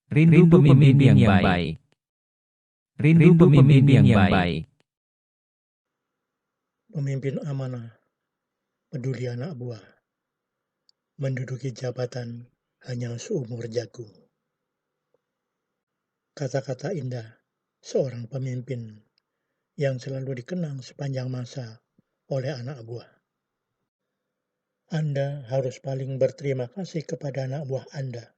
Rindu pemimpin yang baik. Rindu pemimpin yang baik. Pemimpin amanah, peduli anak buah, menduduki jabatan hanya seumur jagung. Kata-kata indah seorang pemimpin yang selalu dikenang sepanjang masa oleh anak buah. Anda harus paling berterima kasih kepada anak buah Anda,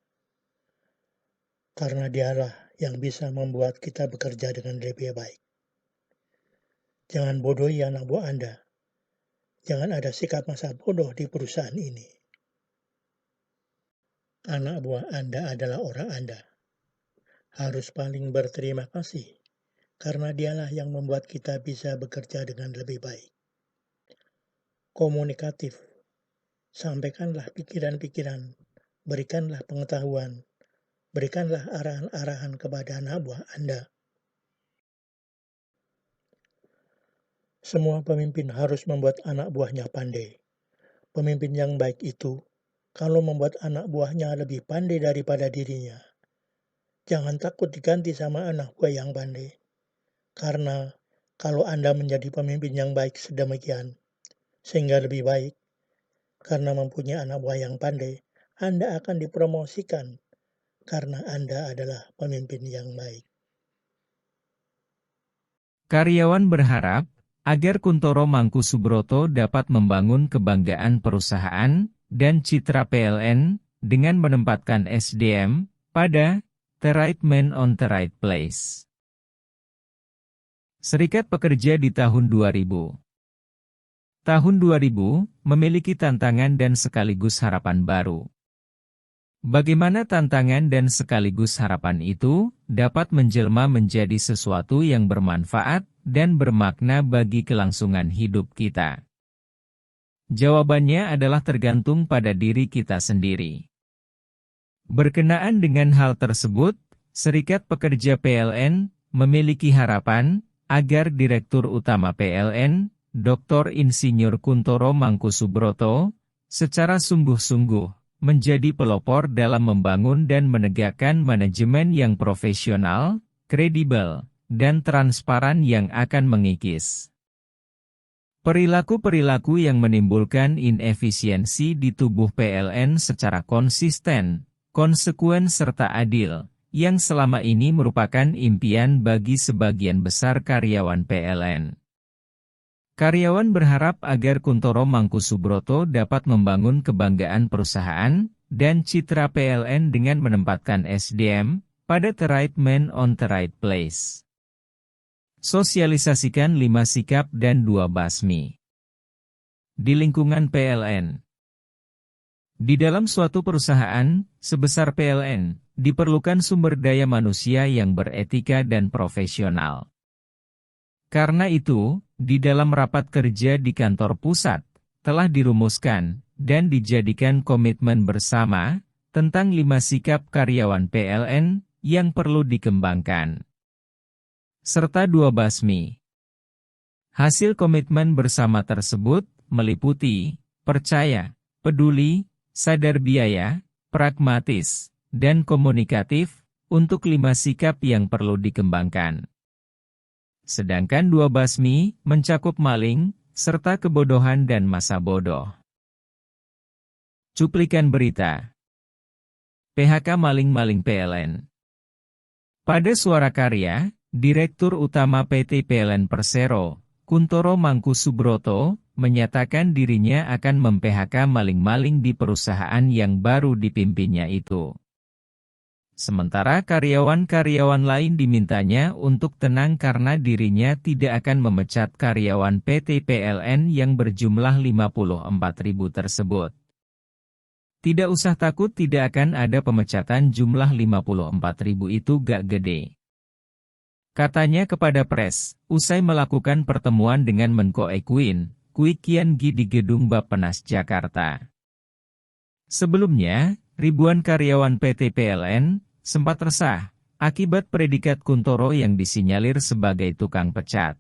karena dialah yang bisa membuat kita bekerja dengan lebih baik. Jangan bodohi anak buah Anda. Jangan ada sikap masa bodoh di perusahaan ini. Anak buah Anda adalah orang Anda. Harus paling berterima kasih, karena dialah yang membuat kita bisa bekerja dengan lebih baik. Komunikatif, sampaikanlah pikiran-pikiran, berikanlah pengetahuan, berikanlah arahan-arahan kepada anak buah Anda. Semua pemimpin harus membuat anak buahnya pandai. Pemimpin yang baik itu, kalau membuat anak buahnya lebih pandai daripada dirinya, jangan takut diganti sama anak buah yang pandai. Karena kalau Anda menjadi pemimpin yang baik sedemikian, sehingga lebih baik, karena mempunyai anak buah yang pandai, Anda akan dipromosikan karena Anda adalah pemimpin yang baik. Karyawan berharap agar Kuntoro Mangkusubroto dapat membangun kebanggaan perusahaan dan citra PLN dengan menempatkan SDM pada the right man on the right place. Serikat Pekerja di tahun 2000. Tahun 2000 memiliki tantangan dan sekaligus harapan baru. Bagaimana tantangan dan sekaligus harapan itu dapat menjelma menjadi sesuatu yang bermanfaat dan bermakna bagi kelangsungan hidup kita? Jawabannya adalah tergantung pada diri kita sendiri. Berkenaan dengan hal tersebut, Serikat Pekerja PLN memiliki harapan agar Direktur Utama PLN, Dr. Insinyur Kuntoro Mangkusubroto, secara sungguh-sungguh menjadi pelopor dalam membangun dan menegakkan manajemen yang profesional, kredibel, dan transparan yang akan mengikis perilaku-perilaku yang menimbulkan inefisiensi di tubuh PLN secara konsisten, konsekuen serta adil, yang selama ini merupakan impian bagi sebagian besar karyawan PLN. Karyawan berharap agar Kuntoro Mangkusubroto dapat membangun kebanggaan perusahaan dan citra PLN dengan menempatkan SDM pada the right man on the right place. Sosialisasikan 5 sikap dan 2 basmi. Di lingkungan PLN. Di dalam suatu perusahaan sebesar PLN, diperlukan sumber daya manusia yang beretika dan profesional. Karena itu, di dalam rapat kerja di kantor pusat, telah dirumuskan dan dijadikan komitmen bersama tentang 5 sikap karyawan PLN yang perlu dikembangkan. Serta 2 basmi. Hasil komitmen bersama tersebut meliputi percaya, peduli, sadar biaya, pragmatis, dan komunikatif untuk 5 sikap yang perlu dikembangkan. Sedangkan 2 basmi mencakup maling, serta kebodohan dan masa bodoh. Cuplikan berita. PHK maling-maling PLN. Pada Suara Karya, Direktur Utama PT PLN Persero, Kuntoro Mangkusubroto, menyatakan dirinya akan mem-PHK maling-maling di perusahaan yang baru dipimpinnya itu. Sementara karyawan-karyawan lain dimintanya untuk tenang karena dirinya tidak akan memecat karyawan PT PLN yang berjumlah 54.000 tersebut. Tidak usah takut, tidak akan ada pemecatan, jumlah 54.000 itu gak gede. Katanya kepada pres, usai melakukan pertemuan dengan Menko Ekuin, Kwi Kian Gi di Gedung Bappenas Jakarta. Sebelumnya, ribuan karyawan PT PLN sempat resah akibat predikat Kuntoro yang disinyalir sebagai tukang pecat.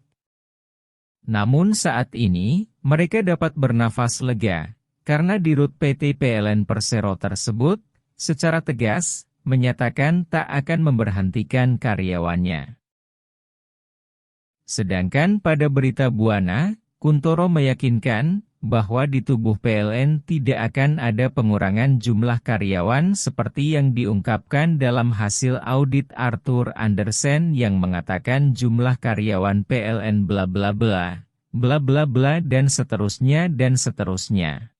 Namun saat ini, mereka dapat bernafas lega, karena Dirut PT PLN Persero tersebut, secara tegas, menyatakan tak akan memberhentikan karyawannya. Sedangkan pada berita Buana, Kuntoro meyakinkan bahwa di tubuh PLN tidak akan ada pengurangan jumlah karyawan seperti yang diungkapkan dalam hasil audit Arthur Andersen yang mengatakan jumlah karyawan PLN bla bla bla, bla bla bla dan seterusnya dan seterusnya.